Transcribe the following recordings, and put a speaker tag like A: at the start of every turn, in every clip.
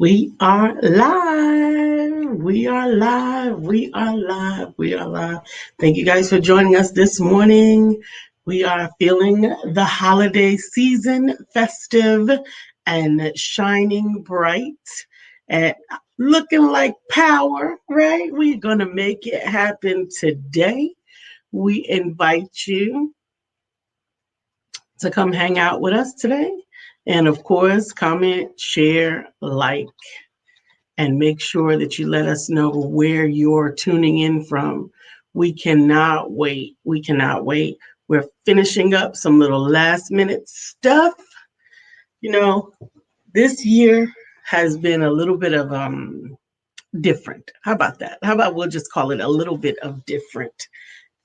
A: We are live. We are live. We are live. We are live. Thank you guys for joining us this morning. We are feeling the holiday season, festive and shining bright and looking like power, right? We're going to make it happen today. We invite you to come hang out with us today. And of course, comment, share, like, and make sure that you let us know where you're tuning in from. We cannot wait. We cannot wait. We're finishing up some little last minute stuff. You know, this year has been a little bit of different. How about that? How about we'll just call it a little bit of different.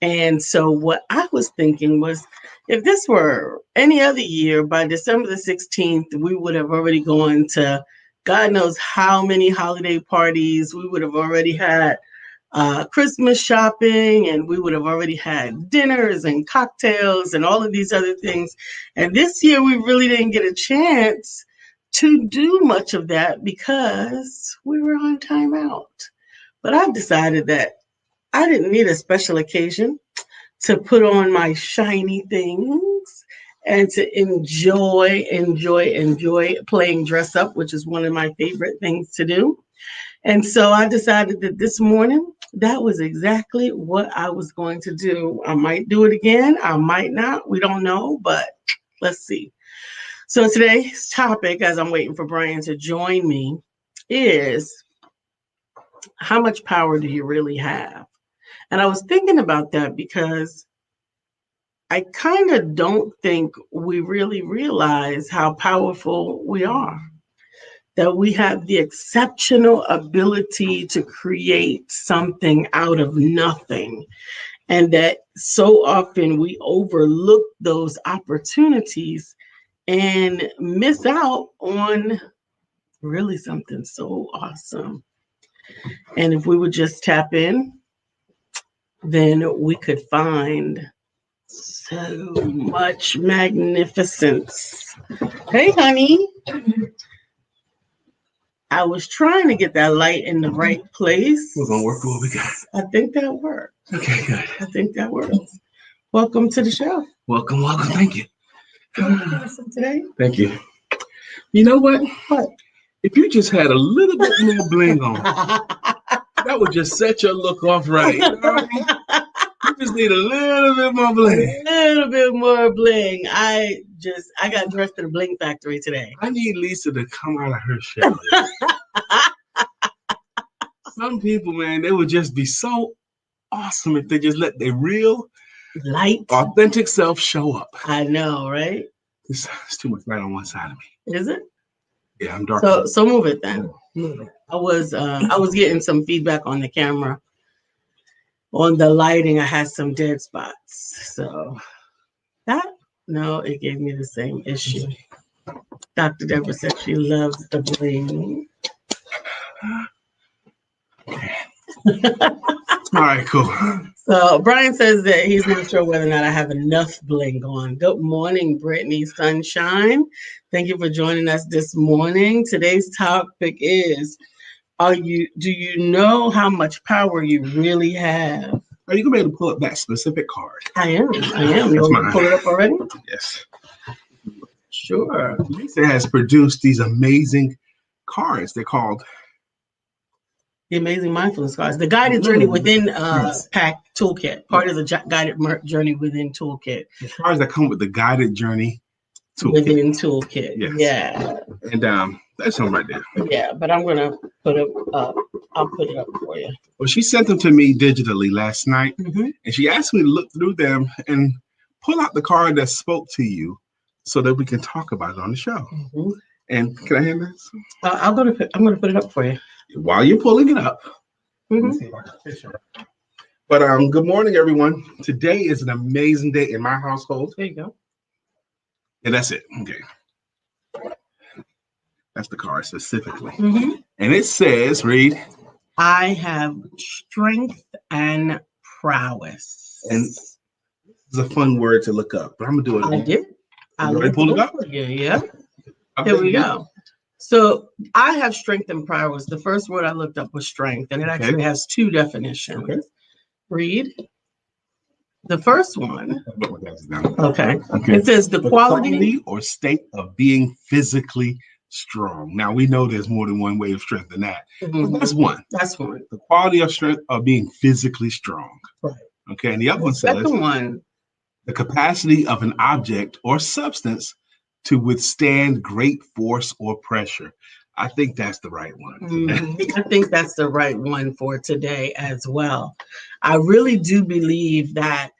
A: And so what I was thinking was, if this were any other year, by December the 16th, we would have already gone to God knows how many holiday parties. We would have already had Christmas shopping, and we would have already had dinners and cocktails and all of these other things. And this year, we really didn't get a chance to do much of that because we were on timeout. But I've decided that I didn't need a special occasion to put on my shiny things and to enjoy playing dress up, which is one of my favorite things to do. And so I decided that this morning, that was exactly what I was going to do. I might do it again. I might not. We don't know, but let's see. So today's topic, as I'm waiting for Brian to join me, is how much power do you really have? And I was thinking about that because I kind of don't think we really realize how powerful we are, that we have the exceptional ability to create something out of nothing, and that so often we overlook those opportunities and miss out on really something so awesome. And if we would just tap in, then we could find so much magnificence. Hey, honey. I was trying to get that light in the right place.
B: We're going to work with what we got.
A: I think that worked.
B: Okay, good.
A: I think that works. Welcome to the show.
B: Welcome. Thank you.
A: Today?
B: Thank you. You know what?
A: What?
B: If you just had a little bit more bling on, that would just set your look off right. You know what I mean? You just need a little bit more bling.
A: A little bit more bling. I got dressed at the bling factory today.
B: I need Lisa to come out of her shell. Some people, man, they would just be so awesome if they just let their real,
A: light,
B: authentic self show up.
A: I know, right?
B: It's too much light on one side of me.
A: Is it?
B: Yeah, I'm dark.
A: So move it then. Move it. I was getting some feedback on the camera. On the lighting, I had some dead spots. So it gave me the same issue. Dr. Deborah said she loves the bling.
B: All right, cool.
A: So Brian says that he's not sure whether or not I have enough bling on. Good morning, Brittany Sunshine. Thank you for joining us this morning. Today's topic is, do you know how much power you really have?
B: Are you going to be able to pull up that specific card?
A: I am. You want to pull it up already?
B: Yes.
A: Sure.
B: Lisa has produced these amazing cards. They're called
A: the Amazing Mindfulness Cards. The Guided Journey Within Pack Toolkit. Part of the Guided Journey Within Toolkit.
B: The cards that come with the Guided Journey Toolkit.
A: Within Toolkit.
B: Yes.
A: Yeah.
B: And that's them right there.
A: Yeah, but I'm going to put it up. I'll put it up for you.
B: Well, she sent them to me digitally last night, and she asked me to look through them and pull out the card that spoke to you so that we can talk about it on the show. And can I hand this?
A: I'm going to put it up for you.
B: While you're pulling it up. Let me see if I can fish it. But good morning, everyone. Today is an amazing day in my household.
A: There you go.
B: And that's it. Okay. That's the card specifically. And it says, read.
A: I have strength and prowess.
B: And this is a fun word to look up, but I'm going to do it.
A: I did.
B: I already pulled it up?
A: Yeah. Here we go. So I have strength and prowess. The first word I looked up was strength, and it actually has two definitions. Okay. Read. The first one. Okay. It says the quality
B: or state of being physically strong. Now we know there's more than one way of strength than that. Mm-hmm. That's one.
A: That's one.
B: The quality of strength of being physically strong.
A: Right.
B: Okay. And the other one says the capacity of an object or substance to withstand great force or pressure. I think that's the right one.
A: Mm-hmm. I think that's the right one for today as well. I really do believe that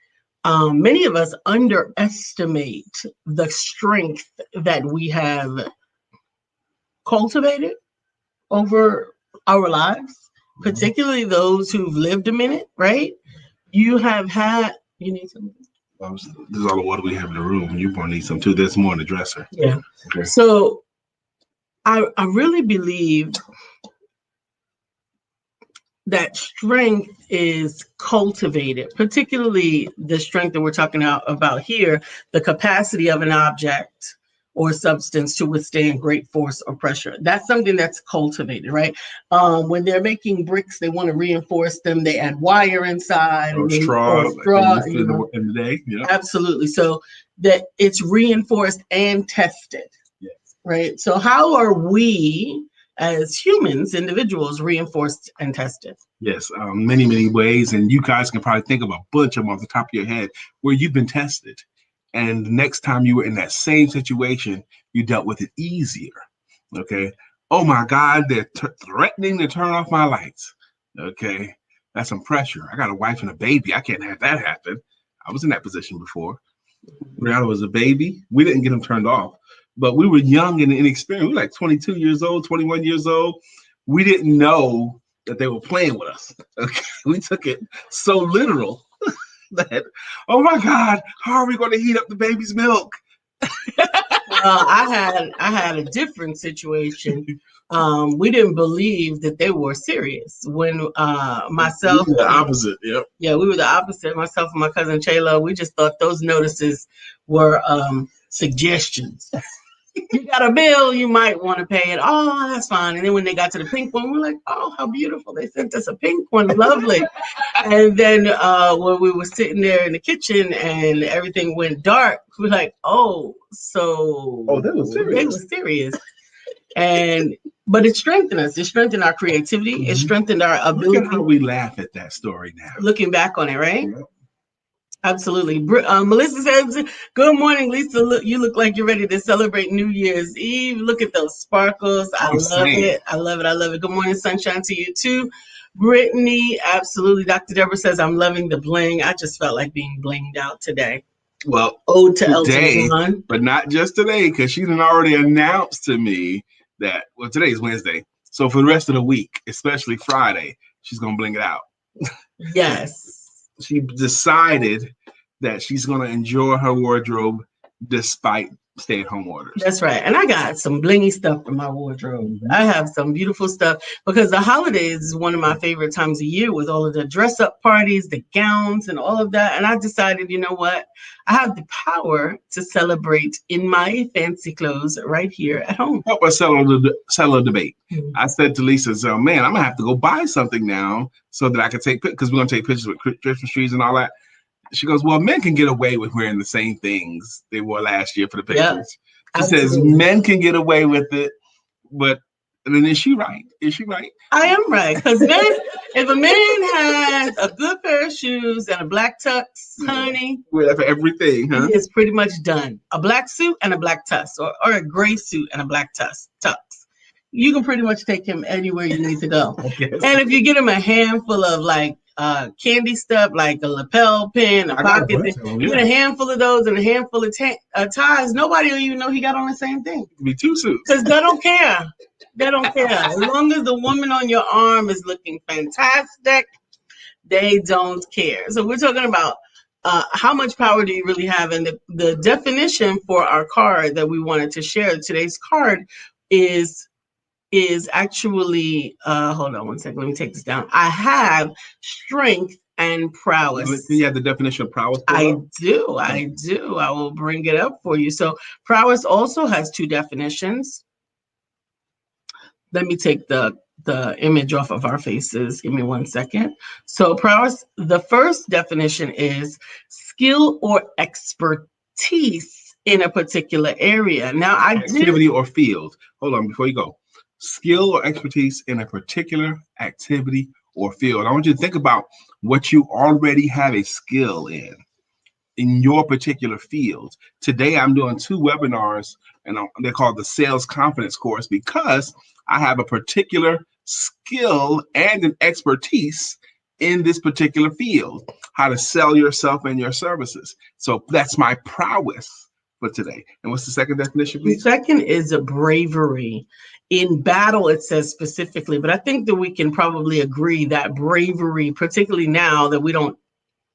A: many of us underestimate the strength that we have cultivated over our lives, particularly those who've lived a minute, right? You have had, you need something?
B: This is all the water we have in the room. You're going to need some too. There's more in the dresser.
A: Yeah. Okay. So I really believe that strength is cultivated, particularly the strength that we're talking about here, the capacity of an object or substance to withstand great force or pressure. That's something that's cultivated, right? When they're making bricks, they want to reinforce them. They add wire inside
B: or straw
A: you know.
B: in the day. Yeah.
A: Absolutely. So that it's reinforced and tested.
B: Yes.
A: Right. So how are we as humans, individuals, reinforced and tested?
B: Yes, many, many ways. And you guys can probably think of a bunch of them off the top of your head where you've been tested. And the next time you were in that same situation, you dealt with it easier. Okay. Oh my God, they're threatening to turn off my lights. Okay. That's some pressure. I got a wife and a baby. I can't have that happen. I was in that position before. Brianna was a baby. We didn't get them turned off, but we were young and inexperienced. We were like 22 years old, 21 years old. We didn't know that they were playing with us. Okay. We took it so literal that, oh my God, how are we going to heat up the baby's milk?
A: I had a different situation. We didn't believe that they were serious when myself.
B: We were the opposite. Yep.
A: Yeah, we were the opposite. Myself and my cousin Chayla, we just thought those notices were suggestions. You got a bill, you might want to pay it. Oh, that's fine. And then when they got to the pink one, we're like, oh, how beautiful. They sent us a pink one. Lovely. And then when we were sitting there in the kitchen and everything went dark, we're like, oh,
B: they were serious.
A: They were serious. But it strengthened us. It strengthened our creativity. Mm-hmm. It strengthened our ability.
B: Look at how we laugh at that story now.
A: Looking back on it, right? Yeah. Absolutely. Melissa says, good morning, Lisa. You look like you're ready to celebrate New Year's Eve. Look at those sparkles. I love it. I love it. I love it. Good morning, sunshine to you too. Brittany, absolutely. Dr. Deborah says, I'm loving the bling. I just felt like being blinged out today.
B: Well,
A: ode to Elton John.
B: But not just today, because she done already announced to me that, well, today's Wednesday. So for the rest of the week, especially Friday, she's going to bling it out.
A: Yes.
B: She decided that she's going to enjoy her wardrobe despite stay-at-home orders.
A: That's right. And I got some blingy stuff in my wardrobe. Mm-hmm. I have some beautiful stuff because the holidays is one of my favorite times of year with all of the dress-up parties, the gowns, and all of that. And I decided, you know what? I have the power to celebrate in my fancy clothes right here at home.
B: Help us settle a debate. Mm-hmm. I said to Lisa, so, man, I'm going to have to go buy something now so that I can take pictures, because we're going to take pictures with Christmas trees and all that. She goes, well, men can get away with wearing the same things they wore last year for the pictures. Yep, she says men can get away with it, but then is she right? Is she right?
A: I am right. Because if a man has a good pair of shoes and a black tux, honey.
B: Wear that for everything, huh?
A: He is pretty much done. A black suit and a black tux, or a gray suit and a black tux. You can pretty much take him anywhere you need to go. And if you get him a handful of like candy stuff, like a lapel pin, a pocket thing, you get a handful of those and a handful of ties, nobody will even know he got on the same thing.
B: It could be two suits.
A: Because they don't care. They don't care. As long as the woman on your arm is looking fantastic, they don't care. So we're talking about how much power do you really have? And the definition for our card that we wanted to share, today's card, is actually, hold on one second, let me take this down. I have strength and prowess.
B: Do you have the definition of prowess?
A: I do. I will bring it up for you. So prowess also has two definitions. let me take the image off of our faces. Give me 1 second. So prowess, the first definition is skill or expertise in a particular area. Now,
B: activity or field. Hold on, before you go. Skill or expertise in a particular activity or field. I want you to think about what you already have a skill in your particular field. Today, I'm doing 2 webinars, and they're called the Sales Confidence Course, because I have a particular skill and an expertise in this particular field, how to sell yourself and your services. So that's my prowess for today. And what's the second definition, please?
A: The second is a bravery. In battle, it says specifically, but I think that we can probably agree that bravery, particularly now that we don't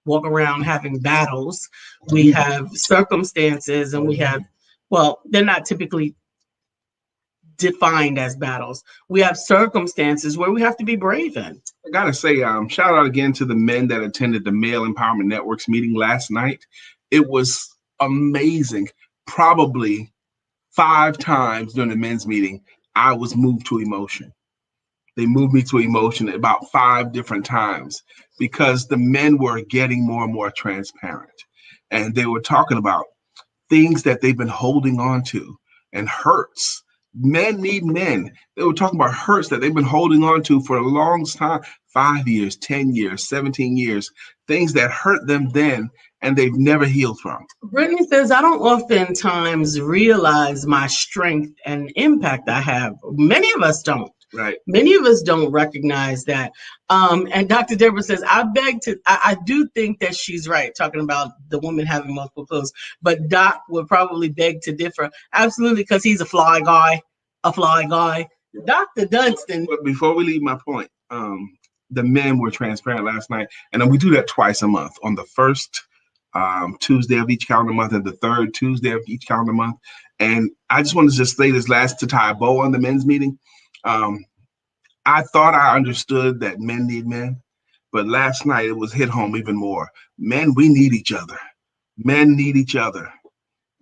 A: walk around having battles, we have circumstances, and we have, well, they're not typically defined as battles. We have circumstances where we have to be brave in.
B: I gotta say, shout out again to the men that attended the Male Empowerment Network's meeting last night. It was amazing. Probably 5 times during the men's meeting, I was moved to emotion. They moved me to emotion about 5 different times, because the men were getting more and more transparent. And they were talking about things that they've been holding on to and hurts. Men need men. They were talking about hurts that they've been holding on to for a long time, 5 years, 10 years, 17 years, things that hurt them then and they've never healed from.
A: Brittany says, I don't oftentimes realize my strength and impact I have. Many of us don't.
B: Right.
A: Many of us don't recognize that. And Dr. Deborah says, I do think that she's right, talking about the woman having multiple clothes, but Doc would probably beg to differ. Absolutely, because he's a fly guy. Dr. Dunstan.
B: But before we leave my point, the men were transparent last night, and we do that twice a month, on the first Tuesday of each calendar month and the third Tuesday of each calendar month. And I just wanted to just say this last to tie a bow on the men's meeting. I thought I understood that men need men, but last night it was hit home even more. Men, we need each other. Men need each other.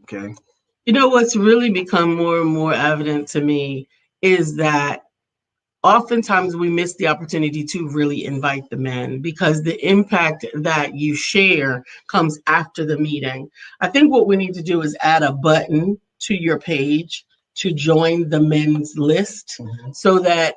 B: Okay.
A: You know, what's really become more and more evident to me is that oftentimes we miss the opportunity to really invite the men, because the impact that you share comes after the meeting. I think what we need to do is add a button to your page to join the men's list, so that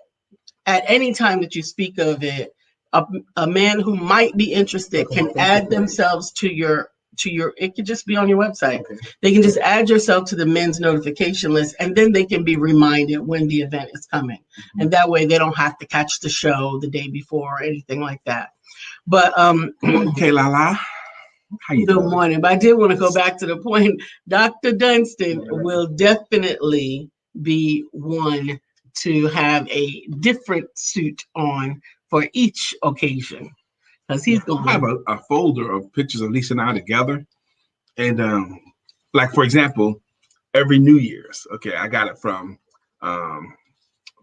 A: at any time that you speak of it, a man who might be interested can add themselves to your, it could just be on your website. They can just add yourself to the men's notification list, and then they can be reminded when the event is coming. And that way they don't have to catch the show the day before or anything like that. But
B: okay, Lala.
A: Good morning. But I did want to go back to the point. Dr. Dunstan will definitely be one to have a different suit on for each occasion, because he's going
B: to have a folder of pictures of Lisa and I together. And like, for example, every New Year's, okay, I got it from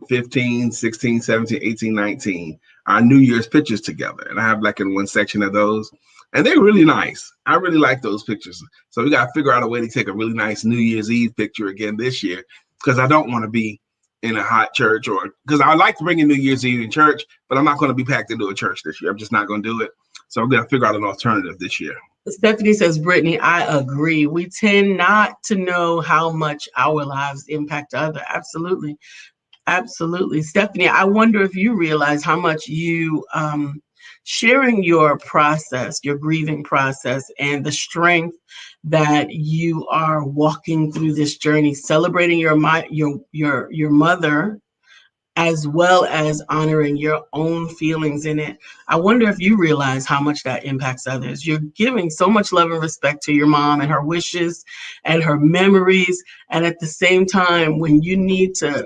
B: 15, 16, 17, 18, 19, our New Year's pictures together. And I have like in one section of those. And they're really nice. I really like those pictures. So we got to figure out a way to take a really nice New Year's Eve picture again this year, because I don't want to be in a hot church, or because I like to bring in New Year's Eve in church, but I'm not going to be packed into a church this year. I'm just not going to do it. So I'm going to figure out an alternative this year.
A: Stephanie says, Brittany, I agree. We tend not to know how much our lives impact others. Absolutely. Absolutely. Stephanie, I wonder if you realize how much you sharing your process, your grieving process, and the strength that you are walking through this journey, celebrating your mother, as well as honoring your own feelings in it. I wonder if you realize how much that impacts others. You're giving so much love and respect to your mom and her wishes and her memories. And at the same time, when you need to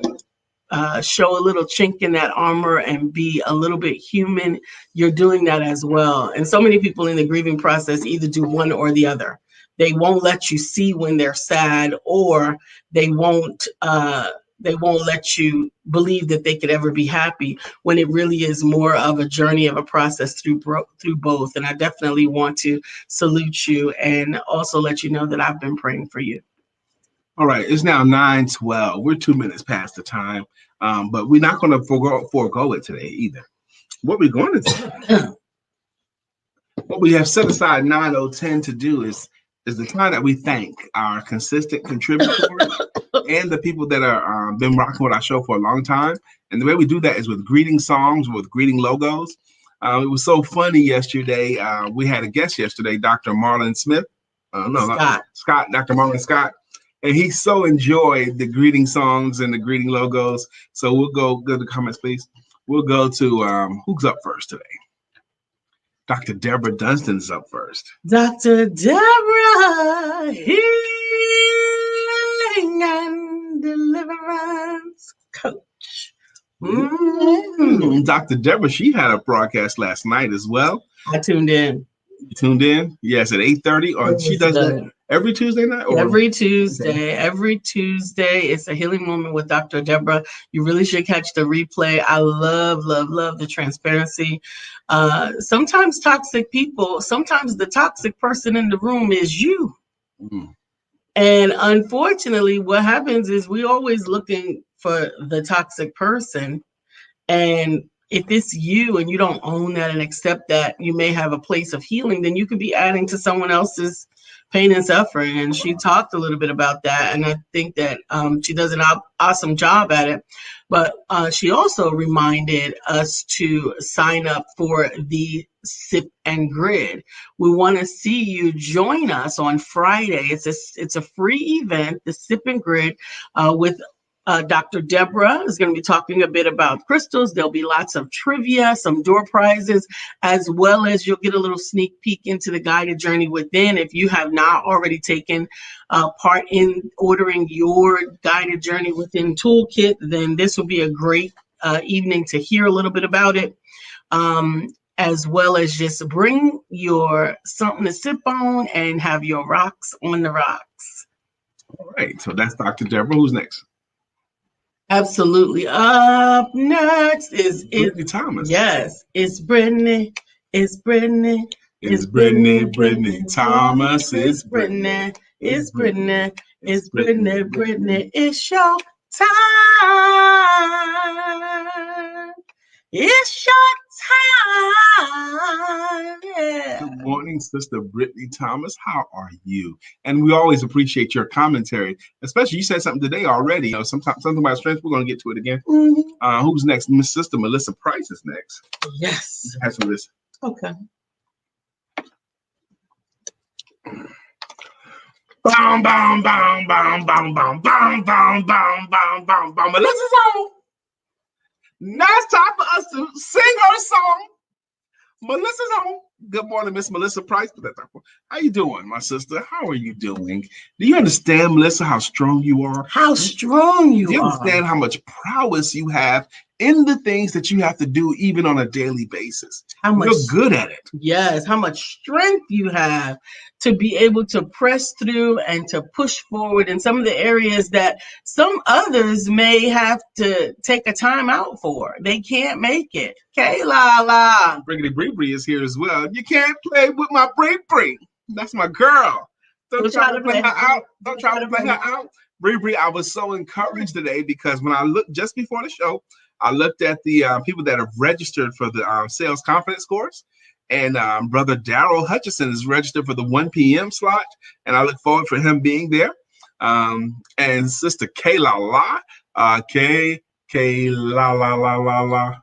A: show a little chink in that armor and be a little bit human, you're doing that as well. And so many people in the grieving process either do one or the other. They won't let you see when they're sad, or they won't let you believe that they could ever be happy, when it really is more of a journey of a process through both. And I definitely want to salute you and also let you know that I've been praying for you.
B: All right, it's now 9:12. We're 2 minutes past the time, but we're not going to forego it today either. What we're going to do, what we have set aside 9:10 to do is the time that we thank our consistent contributors and the people that are been rocking with our show for a long time. And the way we do that is with greeting songs, with greeting logos. It was so funny yesterday. We had a guest yesterday, Dr. Marlon Smith. Scott, Dr. Marlon Scott. And he so enjoyed the greeting songs and the greeting logos. So we'll go to the comments, please. We'll go to who's up first today? Dr. Deborah Dunston's up first.
A: Dr. Deborah, healing and deliverance coach.
B: Dr. Deborah, she had a broadcast last night as well.
A: I tuned in.
B: You tuned in? Yes, at 8:30. Or she does that every Tuesday night? Or?
A: Every Tuesday. Okay. Every Tuesday. It's a healing moment with Dr. Deborah. You really should catch the replay. I love the transparency. Sometimes toxic people, sometimes the toxic person in the room is you. Mm. And unfortunately, what happens is we're always looking for the toxic person. And if it's you and you don't own that and accept that you may have a place of healing, then you could be adding to someone else's pain and suffering. And she talked a little bit about that. And I think that she does an awesome job at it. But she also reminded us to sign up for the Sip and Grid. We want to see you join us on Friday. It's a free event, the Sip and Grid, with Dr. Deborah is going to be talking a bit about crystals. There'll be lots of trivia, some door prizes, as well as you'll get a little sneak peek into the guided journey within. If you have not already taken part in ordering your guided journey within toolkit, then this will be a great evening to hear a little bit about it, as well as just bring your something to sip on and have your rocks on the rocks.
B: All right, so that's Dr. Deborah. Who's next?
A: Absolutely. Up next is
B: Brittany Thomas.
A: Yes, it's Brittany. It's Brittany.
B: It's Brittany. Brittany Thomas. It's Brittany.
A: It's Brittany. It's Brittany. Brittany. It's your time. It's your time. Yeah.
B: Good morning, Sister Brittany Thomas. How are you? And we always appreciate your commentary, especially you said something today already. You know, something about strength. We're going to get to it again. Mm-hmm. Who's next? Miss Sister Melissa Price is next.
A: Yes.
B: That's Melissa.
A: Okay.
B: Bam, bam, bam, bam, bam, bam, bam, bam, bam, bam, bam, bam. Melissa's on. Now it's time for us to sing our song. Melissa's on. Good morning, Miss Melissa Price. How you doing, my sister? How are you doing? Do you understand, Melissa, how strong you are?
A: How strong you are.
B: Do you understand how much prowess you have in the things that you have to do even on a daily basis?
A: How much,
B: you're good at it.
A: Yes, how much strength you have to be able to press through and to push forward in some of the areas that some others may have to take a time out for. They can't make it. Kayla.
B: Briggity Bree is here as well. You can't play with my Bree. That's my girl. Don't try to play her out. Don't try to play her out. Bree, I was so encouraged today because when I looked just before the show, I looked at the people that have registered for the sales confidence course. And Brother Daryl Hutchison is registered for the 1 p.m. slot. And I look forward for him being there. And Sister Kayla La, K La La La La La,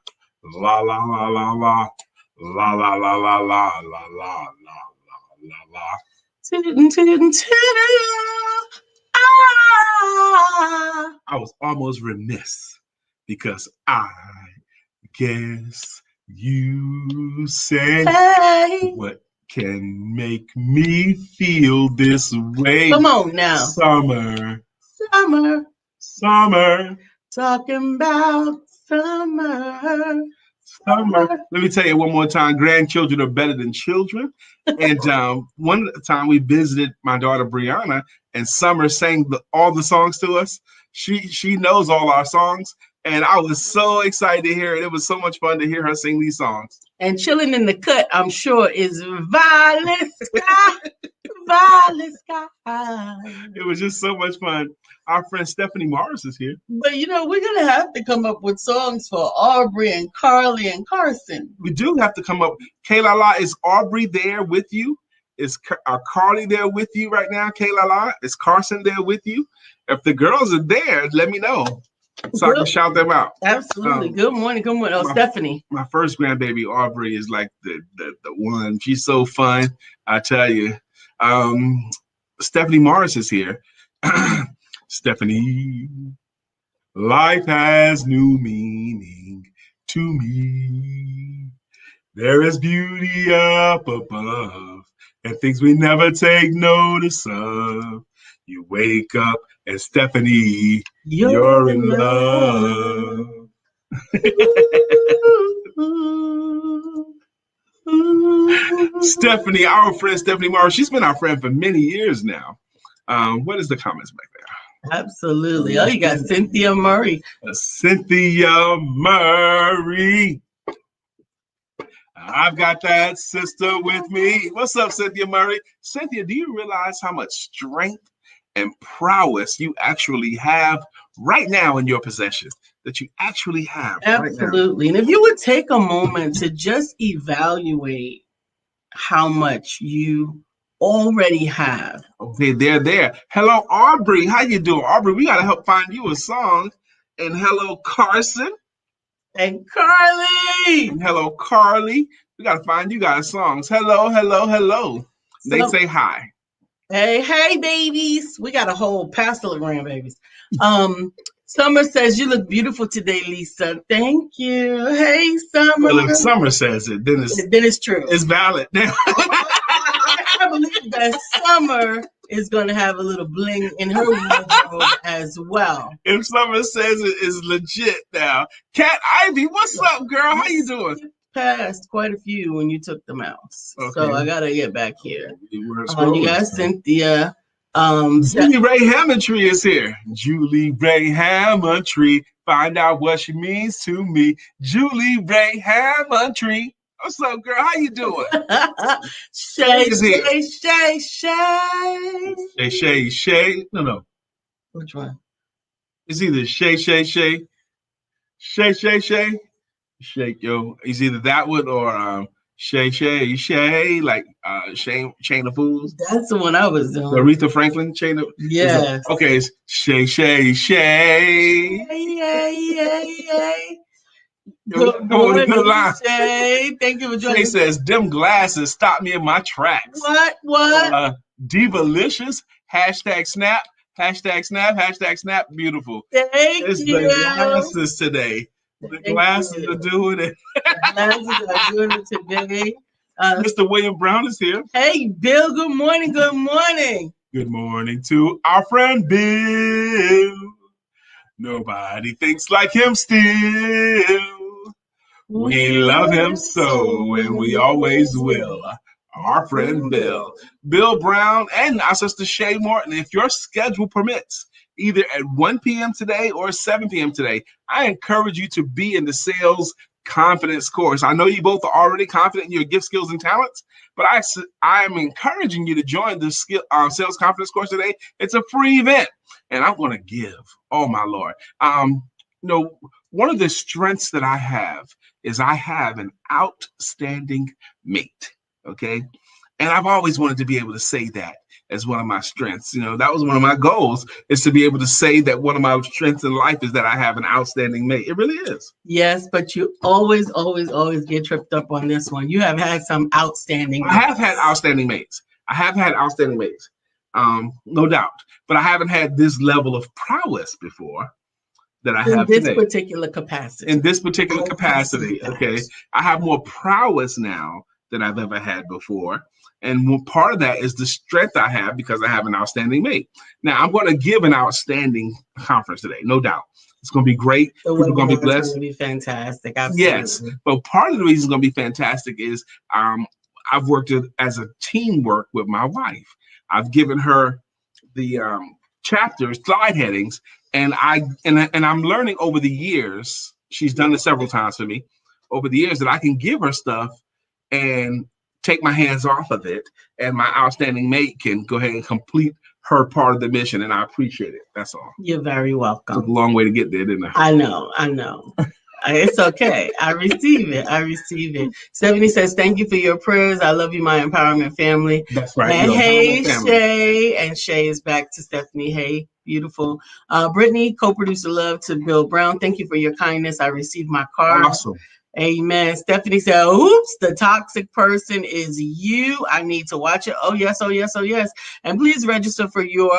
B: La La La La La, La La La La La La La La La La. I was almost remiss because I guess you say, hey, what can make me feel this way?
A: Come on now.
B: Summer.
A: Talking about summer.
B: Let me tell you one more time, grandchildren are better than children. And one time we visited my daughter Brianna, and Summer sang all the songs to us. She knows all our songs. And I was so excited to hear it. It was so much fun to hear her sing these songs.
A: And chilling in the cut, I'm sure, is Violet Sky. violet sky.
B: It was just so much fun. Our friend Stephanie Morris is here.
A: But we're gonna have to come up with songs for Aubrey and Carly and Carson.
B: We do have to come up. Kaylala, is Aubrey there with you? Is Carly there with you right now? Kaylala, is Carson there with you? If the girls are there, let me know so I can shout them out.
A: Absolutely. Good morning. Good morning. Oh, Stephanie.
B: My first grandbaby, Aubrey, is like the one. She's so fun. I tell you. Stephanie Morris is here. Stephanie, life has new meaning to me. There is beauty up above and things we never take notice of. You wake up and Stephanie, you're in love. Stephanie, our friend Stephanie Morris, she's been our friend for many years now. What is the comments back there?
A: Absolutely. Oh, you got Cynthia Murray.
B: Cynthia Murray. I've got that sister with me. What's up, Cynthia Murray? Cynthia, do you realize how much strength and prowess you actually have right now in your possession? That you actually have.
A: Absolutely.
B: Right now.
A: And if you would take a moment to just evaluate how much you already have.
B: Okay, they're there. Hello, Aubrey. How you doing? Aubrey, we got to help find you a song. And hello, Carson.
A: And Carly.
B: And hello, Carly. We got to find you guys songs. Hello, hello, hello. They say hi.
A: Hey, babies. We got a whole pastogram, babies. Summer says, you look beautiful today, Lisa. Thank you. Hey, Summer.
B: Well, if Summer says it, then it's
A: true.
B: It's valid.
A: I believe that Summer is going to have a little bling in her wardrobe as well.
B: If Summer says it is legit now. Cat Ivy, what's up, girl? How you doing?
A: Passed quite a few when you took them out. Okay. So I got to get back here. You got Cynthia.
B: Julie Ray Hammondtree is here. Julie Ray Hammondtree. Find out what she means to me. Julie Ray Hammondtree. What's up, girl? How you doing?
A: Shay.
B: Shay. No.
A: Which one?
B: It's either Shay. Shake, yo. It's either that one or Shay, like Chain of Fools.
A: That's the one I was doing.
B: Aretha Franklin, Chain of.
A: Yes.
B: Okay, it's Shay.
A: Yay.
B: Good morning, good line.
A: Shay. Thank you for joining.
B: Shay says, "Them glasses stop me in my tracks."
A: What?
B: Divalicious. #snap. #snap. Beautiful.
A: It's
B: the glasses today. The glasses are doing it.
A: The glasses are doing it today.
B: Mr. William Brown is here.
A: Hey, Bill. Good morning. Good morning.
B: Good morning to our friend Bill. Nobody thinks like him still. We love him so, and we always will. Our friend Bill. Bill Brown and our sister Shay Morton, if your schedule permits, either at 1 p.m. today or 7 p.m. today, I encourage you to be in the sales confidence course. I know you both are already confident in your gift, skills, and talents, but I am encouraging you to join the sales confidence course today. It's a free event, and I'm going to give. Oh, my Lord. One of the strengths that I have is I have an outstanding mate, okay? And I've always wanted to be able to say that as one of my strengths. That was one of my goals, is to be able to say that one of my strengths in life is that I have an outstanding mate. It really is.
A: Yes, but you always get tripped up on this one. You have had some outstanding mates.
B: I have had outstanding mates. No doubt. But I haven't had this level of prowess before that I have today.
A: In this particular capacity.
B: Okay. I have more prowess now than I've ever had before. And part of that is the strength I have because I have an outstanding mate. Now, I'm going to give an outstanding conference today, no doubt. It's going to be great. People are going to be blessed.
A: It's going to be fantastic. Absolutely.
B: Yes. But part of the reason it's going to be fantastic is I've worked as a teamwork with my wife. I've given her the chapters, slide headings, and I'm learning over the years. She's done it several times for me over the years that I can give her stuff and take my hands off of it, and my outstanding mate can go ahead and complete her part of the mission, and I appreciate it. That's all.
A: You're very welcome.
B: Took a long way to get there, didn't I?
A: I know. It's okay. I receive it. Stephanie says, thank you for your prayers. I love you, my empowerment family.
B: That's right.
A: And hey, Shay. And Shay is back to Stephanie. Hey, beautiful. Brittany, co-producer love to Bill Brown. Thank you for your kindness. I received my card.
B: Awesome.
A: Amen. Stephanie said, oops, the toxic person is you. I need to watch it. Oh, yes. And please register for your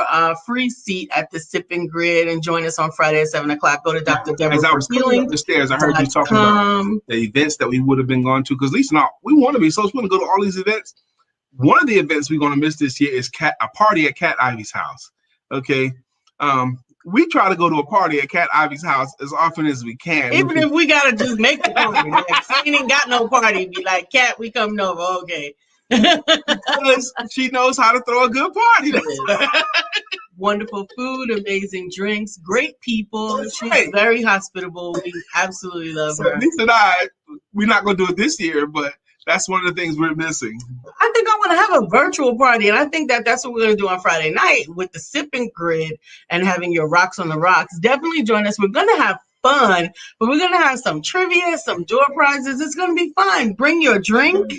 A: free seat at the Sip and Grid and join us on Friday at 7 o'clock. Go to Dr. Deborah.
B: As I was coming up the stairs, I heard you talking about the events that we would have been going to. Because Lisa and I, we want to be so we want to go to all these events. One of the events we're going to miss this year is a party at Cat Ivy's house. Okay. We try to go to a party at Cat Ivy's house as often as we can.
A: Even if we gotta just make the party. Like, she ain't got no party. Be like, Cat, we coming over. Okay.
B: Because she knows how to throw a good party.
A: Wonderful food, amazing drinks, great people. She's very hospitable. We absolutely love her.
B: Lisa and I, we're not going to do it this year, but that's one of the things we're missing.
A: I think I want to have a virtual party, and I think that's what we're going to do on Friday night with the Sipping Grid and having your Rocks on the Rocks. Definitely join us. We're going to have fun, but we're going to have some trivia, some door prizes. It's going to be fun. Bring your drink.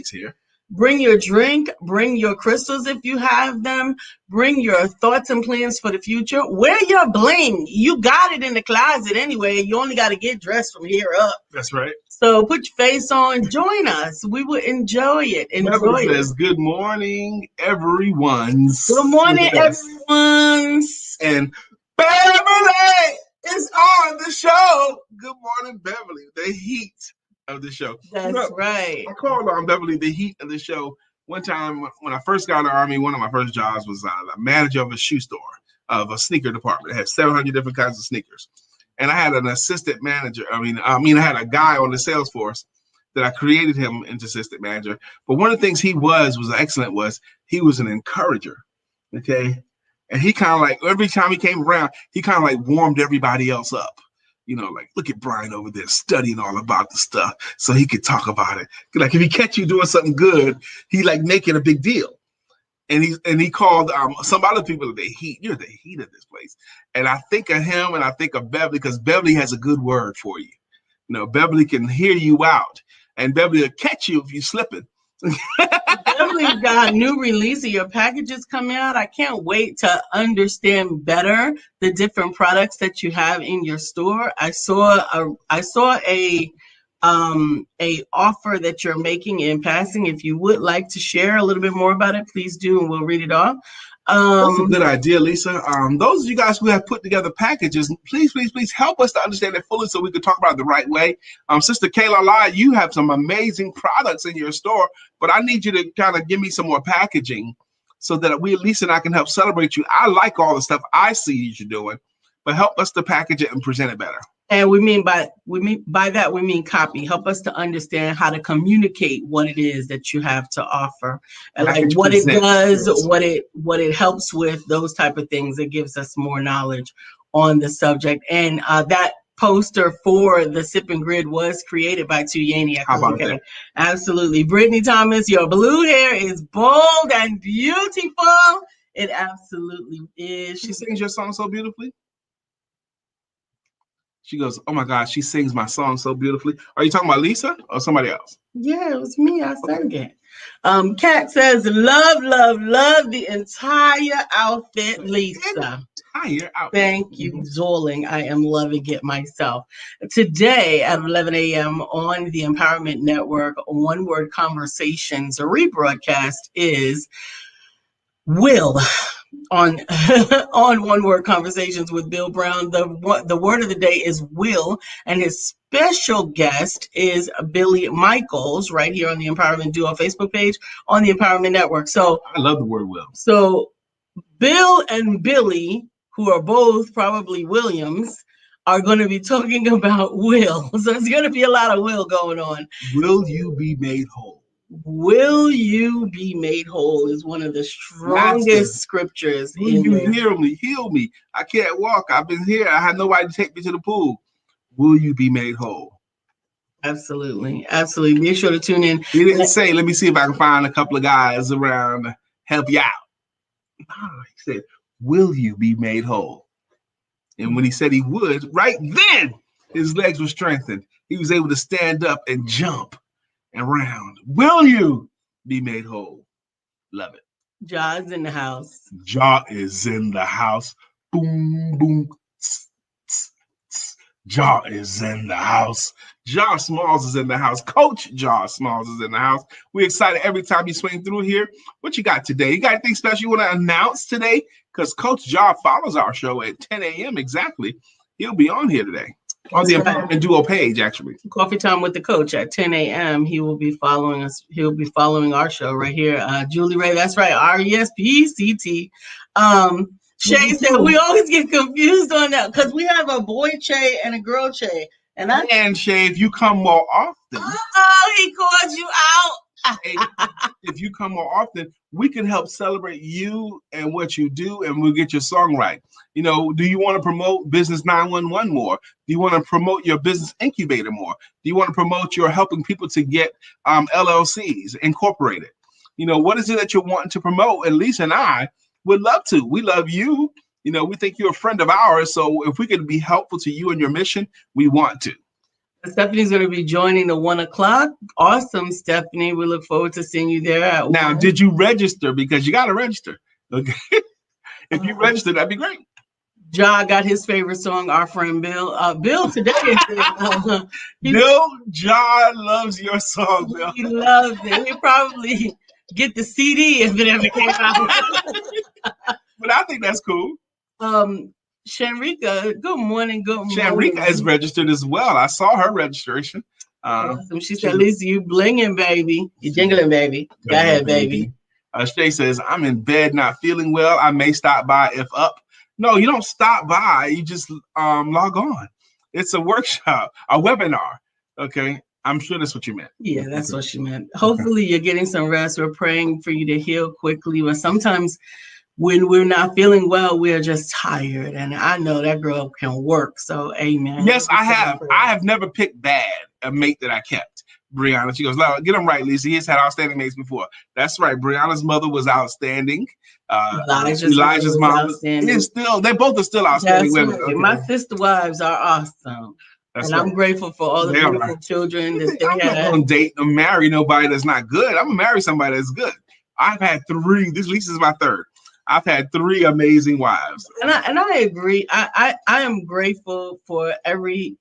A: Bring your drink, bring your crystals if you have them, bring your thoughts and plans for the future. Wear your bling. You got it in the closet anyway. You only got to get dressed from here up.
B: That's right.
A: So put your face on, join us. We will enjoy it.
B: Beverly says, good morning, everyone's.
A: Good morning, everyone's.
B: And Beverly is on the show. Good morning, Beverly. The heat of the show.
A: That's right.
B: I called on Beverly the heat of the show. One time when I first got in the Army, one of my first jobs was the manager of a shoe store, of a sneaker department. It had 700 different kinds of sneakers. And I had an assistant manager. I had a guy on the sales force that I created him into assistant manager. But one of the things he was excellent was he was an encourager. Okay. And he kind of like, every time he came around, he kind of like warmed everybody else up. You know, like, look at Brian over there studying all about the stuff so he could talk about it. Like, if he catch you doing something good, he like make it a big deal. And he called some other people the heat. You're the heat of this place. And I think of him and I think of Beverly because Beverly has a good word for you. You know, Beverly can hear you out. And Beverly will catch you if you're slipping.
A: Beverly's got a new release of your packages coming out. I can't wait to understand better the different products that you have in your store. I saw a offer that you're making in passing. If you would like to share a little bit more about it, please do, and we'll read it off.
B: That's a good idea, Lisa. Those of you guys who have put together packages, please help us to understand it fully so we can talk about it the right way. Sister Kayla, you have some amazing products in your store, but I need you to kind of give me some more packaging so that Lisa and I can help celebrate you. I like all the stuff I see you're doing, but help us to package it and present it better.
A: And we mean by that copy. Help us to understand how to communicate what it is that you have to offer, and like what it does, what it helps with, those type of things. It gives us more knowledge on the subject. And that poster for the Sip and Grid was created by Tuyani.
B: How about that?
A: Absolutely. Brittany Thomas, your blue hair is bold and beautiful. It absolutely is.
B: She sings your song so beautifully. She goes, oh my gosh, she sings my song so beautifully. Are you talking about Lisa or somebody else?
A: Yeah, it was me. I sang it. Kat says, love the entire outfit, Lisa.
B: Entire outfit.
A: Thank you, Zorling. I am loving it myself. Today at 11 a.m. on the Empowerment Network, One Word Conversations, a rebroadcast is Will. On One Word Conversations with Bill Brown. The word of the day is will, and his special guest is Billy Michaels right here on the Empowerment Duo Facebook page on the Empowerment Network. So
B: I love the word will.
A: So Bill and Billy, who are both probably Williams, are going to be talking about will. So it's going to be a lot of will going on.
B: Will you be made whole?
A: Will you be made whole is one of the strongest scriptures.
B: Will you heal me? I can't walk. I've been here. I had nobody to take me to the pool. Will you be made whole?
A: Absolutely. Absolutely. Be sure to tune in.
B: He didn't say, let me see if I can find a couple of guys around to help you out. No, he said, will you be made whole? And when he said he would, right then his legs were strengthened. He was able to stand up and jump around. Will you be made whole? Love it.
A: Jaw's in the house.
B: Jaw is in the house. Boom, boom. Tss, tss, tss. Jaw is in the house. Jaw Smalls is in the house. Coach Jaw Smalls is in the house. We're excited every time you swing through here. What you got today? You got anything special you want to announce today? Because Coach Jaw follows our show at 10 a.m. exactly. He'll be on here today. On the Empowerment Duo page, actually.
A: Coffee Time with the Coach at 10 a.m. He will be following us. He'll be following our show right here. Julie Ray, that's right. RESPCT. Shay said we always get confused on that because we have a boy Che and a girl Che.
B: And Shay, if you come more often.
A: Oh, he called you out.
B: If you come more often, we can help celebrate you and what you do, and we'll get your song right. You know, do you want to promote Business 911 more? Do you want to promote your business incubator more? Do you want to promote your helping people to get LLCs incorporated? You know, what is it that you're wanting to promote? And Lisa and I would love to. We love you. You know, we think you're a friend of ours. So if we could be helpful to you and your mission, we want to.
A: Stephanie's going to be joining the 1 o'clock. Awesome, Stephanie. We look forward to seeing you there.
B: Now, did you register? Because you got to register. Okay. If you register, that'd be great.
A: Ja got his favorite song, Our Friend Bill. Bill today is
B: Bill, Ja loves your song, Bill.
A: He loves it. He'll probably get the CD if it ever came out.
B: But I think that's cool.
A: Shanrika, good morning.
B: Shanrika is registered as well. I saw her registration.
A: Awesome. She said, Lisa, you blinging, baby. You jingling, baby. Go ahead, baby.
B: Shay says, I'm in bed, not feeling well. I may stop by if up. No, you don't stop by. You just log on. It's a workshop, a webinar. Okay. I'm sure that's what you meant.
A: Yeah, that's what she meant. Hopefully you're getting some rest. We're praying for you to heal quickly. But sometimes when we're not feeling well, we're just tired. And I know that girl can work. So, amen.
B: Yes, I have. I have never picked bad a mate that I kept. Brianna, she goes, get him right, Lisa. He's had outstanding mates before. That's right. Brianna's mother was outstanding. Elijah's mom is still. They both are still outstanding women.
A: Right. Okay. My sister wives are awesome. That's right. I'm grateful for all the beautiful children that they have. I'm not
B: going to date or marry nobody that's not good. I'm going to marry somebody that's good. I've had 3. This Lisa's my 3rd. I've had 3 amazing wives.
A: And I agree. I am grateful for every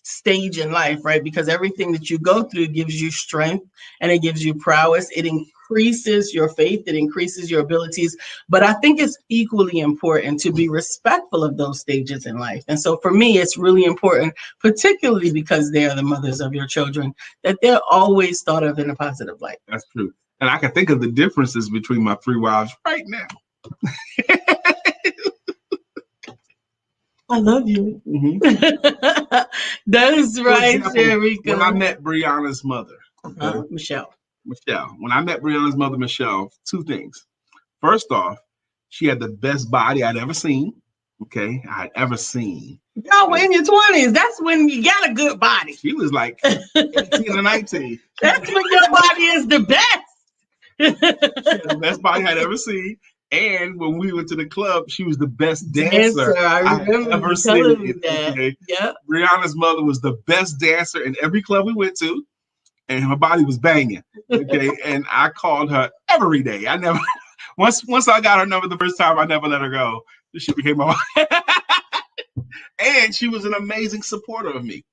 A: stage in life, right? Because everything that you go through gives you strength and it gives you prowess. It increases your faith. It increases your abilities. But I think it's equally important to be respectful of those stages in life. And so for me, it's really important, particularly because they are the mothers of your children, that they're always thought of in a positive light.
B: That's true. And I can think of the differences between my 3 wives right now.
A: I love you. Mm-hmm. That is right, Sherika.
B: When I met Brianna's mother,
A: Michelle.
B: When I met Brianna's mother, Michelle, 2 things. First off, she had the best body I'd ever seen. Okay, I'd ever seen.
A: Y'all were in your 20s. That's when you got a good body.
B: She was like 18 or 19.
A: That's when your body is the best.
B: She had the best body I'd ever seen. And when we went to the club, she was the best dancer I've ever seen. Okay?
A: Yep.
B: Brianna's mother was the best dancer in every club we went to, and her body was banging. Okay, and I called her every day. I never once I got her number the first time, I never let her go. She became my wife. And she was an amazing supporter of me.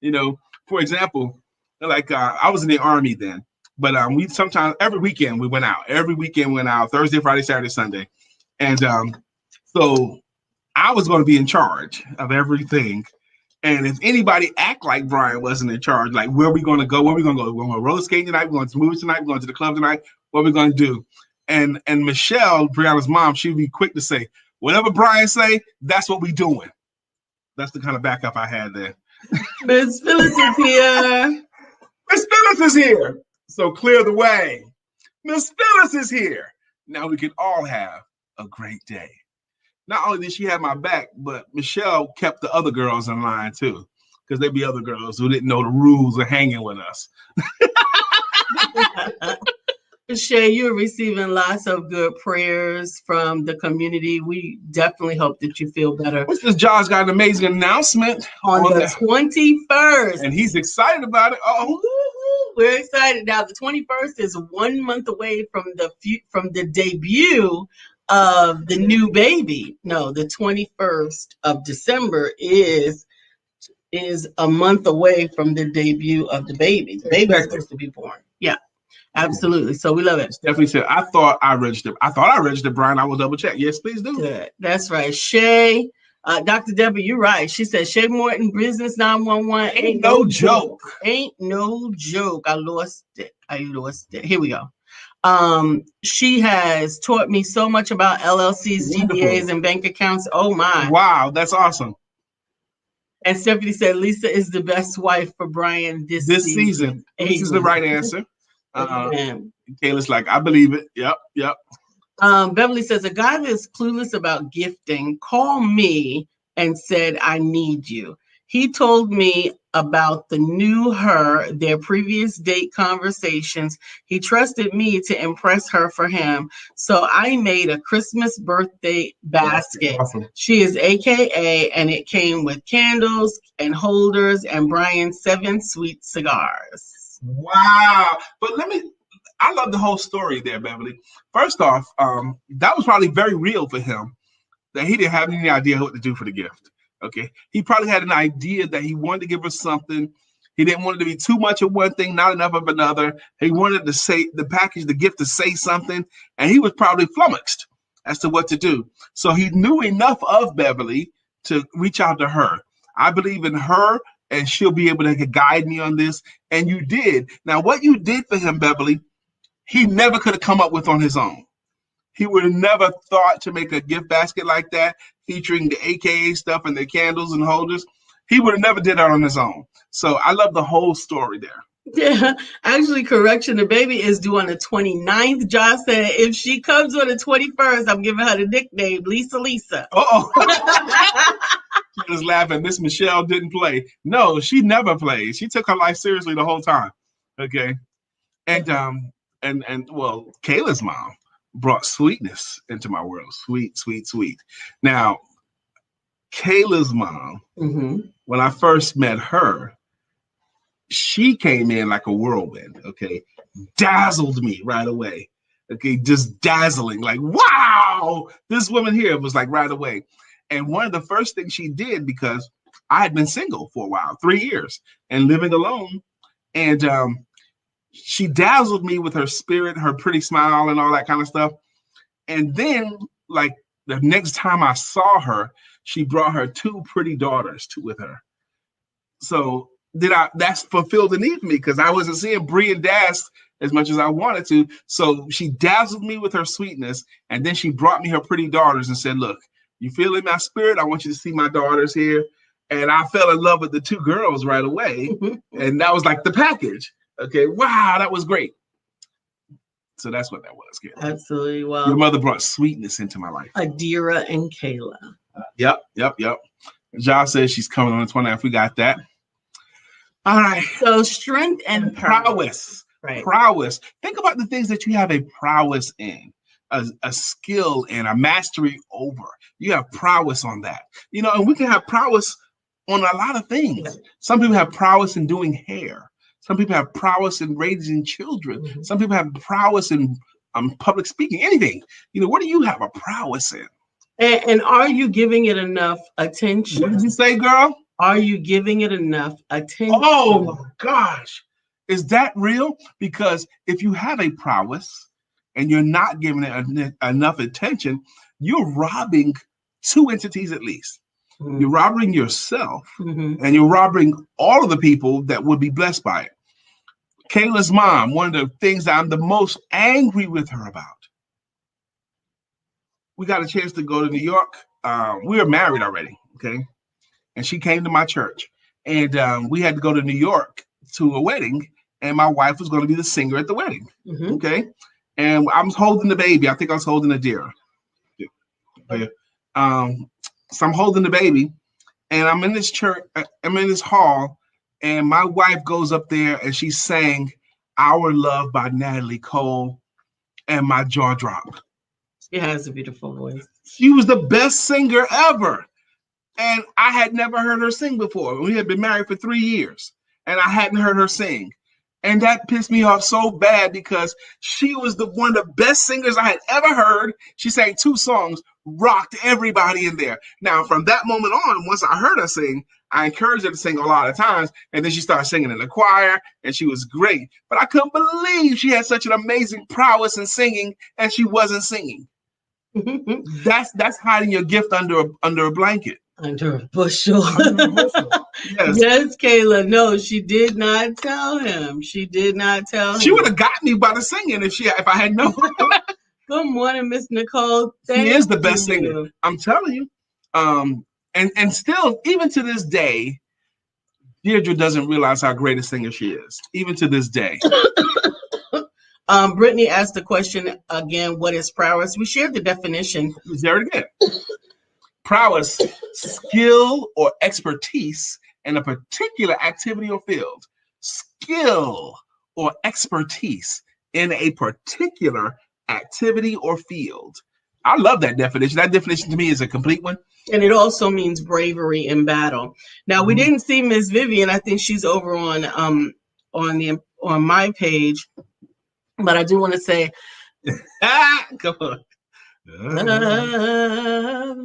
B: You know, for example, like I was in the Army then. But we sometimes every weekend we went out. Thursday, Friday, Saturday, Sunday. And so I was going to be in charge of everything. And if anybody act like Brian wasn't in charge, like where are we going to go? Where are we going to go? We're going to roller skating tonight. We're going to movies tonight. We're going to the club tonight. What are we going to do? And Michelle, Brianna's mom, she'd be quick to say, whatever Brian say, that's what we doing. That's the kind of backup I had there.
A: Miss Phyllis is here.
B: Miss Phyllis is here. So clear the way. Miss Phyllis is here. Now we can all have a great day. Not only did she have my back, but Michelle kept the other girls in line too. because there'd be other girls who didn't know the rules of hanging with us.
A: Shay, you're receiving lots of good prayers from the community. We definitely hope that you feel better.
B: Mr. Josh got an amazing announcement
A: on the 21st.
B: And he's excited about it.
A: We're excited. Now, the 21st is 1 month away from the debut of the new baby. No, the 21st of December is a month away from the debut of the baby. The baby is supposed to be born. Yeah. Absolutely. So we love it.
B: Definitely said, I thought I registered, Brian. I will double check. Yes, please do.
A: Good. That's right. Shay, Dr. Deborah, you're right. She said, Shay Morton, Business 911.
B: Ain't no joke.
A: Ain't no joke. I lost it. Here we go. She has taught me so much about LLCs, DBAs, and bank accounts. Oh, my.
B: Wow. That's awesome.
A: And Stephanie said, Lisa is the best wife for Brian this season.
B: This is the right answer. Kayla's like, I believe it. Yep.
A: Beverly says, a guy that's clueless about gifting called me and said, I need you. He told me about the new her, their previous date conversations. He trusted me to impress her for him. So I made a Christmas birthday basket.
B: Awesome.
A: She is AKA, and it came with candles and holders and Brian's 7 sweet cigars.
B: Wow. But I love the whole story there, Beverly. First off, that was probably very real for him, that he didn't have any idea what to do for the gift. Okay. He probably had an idea that he wanted to give her something. He didn't want it to be too much of one thing, not enough of another. He wanted to say the gift to say something, and he was probably flummoxed as to what to do. So he knew enough of Beverly to reach out to her. I believe in her, and she'll be able to guide me on this. And you did. Now, what you did for him, Beverly, he never could have come up with on his own. He would have never thought to make a gift basket like that, featuring the AKA stuff and the candles and holders. He would have never did that on his own. So I love the whole story there.
A: Yeah, actually, correction, the baby is due on the 29th. Josh said if she comes on the 21st, I'm giving her the nickname Lisa.
B: She was laughing. Miss Michelle didn't play. No, she never played. She took her life seriously the whole time. Okay. And well, Kayla's mom brought sweetness into my world. Sweet. Now, Kayla's mom, when I first met her, she came in like a whirlwind, okay? Dazzled me right away, okay? Just dazzling, like, wow, this woman here was like right away. And one of the first things she did, because I had been single for a while, 3 years, and living alone, and she dazzled me with her spirit, her pretty smile, and all that kind of stuff. And then, like, the next time I saw her, she brought her 2 pretty daughters with her. So that's fulfilled the need for me, because I wasn't seeing Bree and Das as much as I wanted to. So she dazzled me with her sweetness, and then she brought me her pretty daughters and said, look, you feel in my spirit? I want you to see my daughters here. And I fell in love with the 2 girls right away. And that was like the package. Okay, wow, that was great. So that's what that was, kid.
A: Absolutely. Well,
B: your mother brought sweetness into my life.
A: Adira and Kayla.
B: Yep. Josh says she's coming on the 29th. We got that. All right.
A: So strength and
B: prowess.
A: Right.
B: Prowess. Think about the things that you have a prowess in, a skill in, a mastery over. You have prowess on that. You know, and we can have prowess on a lot of things. Some people have prowess in doing hair. Some people have prowess in raising children. Some people have prowess in public speaking, anything. You know, what do you have a prowess in?
A: And are you giving it enough attention?
B: What did you say, girl?
A: Are you giving it enough attention?
B: Oh, gosh. Is that real? Because if you have a prowess and you're not giving it enough attention, you're robbing 2 entities at least. You're robbing yourself, and you're robbing all of the people that would be blessed by it. Kayla's mom, one of the things I'm the most angry with her about. We got a chance to go to New York. We were married already, okay? And she came to my church. And we had to go to New York to a wedding, and my wife was going to be the singer at the wedding, okay? And I was holding the baby. I think I was holding Adira. So I'm holding the baby, and I'm in this church, I'm in this hall, and my wife goes up there and she sang Our Love by Natalie Cole, and my jaw dropped.
A: She has a beautiful voice.
B: She was the best singer ever. And I had never heard her sing before. We had been married for 3 years, and I hadn't heard her sing. And that pissed me off so bad because she was one of the best singers I had ever heard. She sang 2 songs, rocked everybody in there. Now, from that moment on, once I heard her sing, I encouraged her to sing a lot of times. And then she started singing in the choir, and she was great. But I couldn't believe she had such an amazing prowess in singing, and she wasn't singing. That's hiding your gift under a blanket.
A: Under a bushel.
B: Yes.
A: Yes, Kayla. No, she did not tell him. She did not tell him.
B: She would have got me by the singing if I had known.
A: Good morning, Miss Nicole. Thank
B: she is the best
A: you.
B: singer. I'm telling you. And still, even to this day, Deirdre doesn't realize how great a singer she is. Even to this day.
A: Brittany asked the question again, what is prowess? We shared the definition.
B: There it again. Prowess, skill or expertise in a particular activity or field. Skill or expertise in a particular activity or field. I love that definition. That definition to me is a complete one.
A: And it also means bravery in battle. Now, we didn't see Miss Vivian. I think she's over on my page. But I do want to say, come on.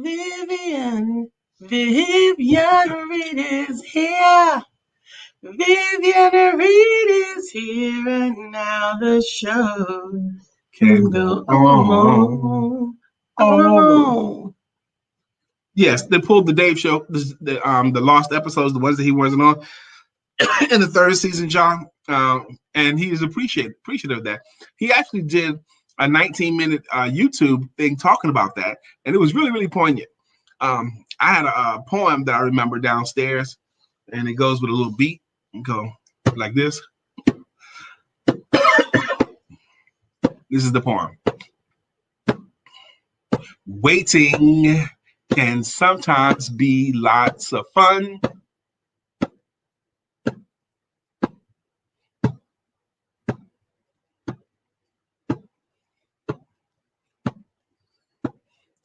A: Vivian Reed is here. Vivian Reed is here, and now the show can go on.
B: Yes, they pulled the Dave show, the lost episodes, the ones that he wasn't on in the 3rd season, John. And he is appreciative of that. He actually did a 19-minute YouTube thing talking about that, and it was really, really poignant. I had a poem that I remember downstairs, and it goes with a little beat and go like this. This is the poem. Waiting can sometimes be lots of fun.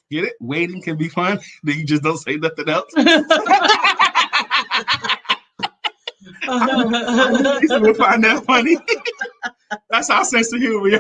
B: Get it? Waiting can be fun. Then you just don't say nothing else. I would find that funny. That's our sense of humor.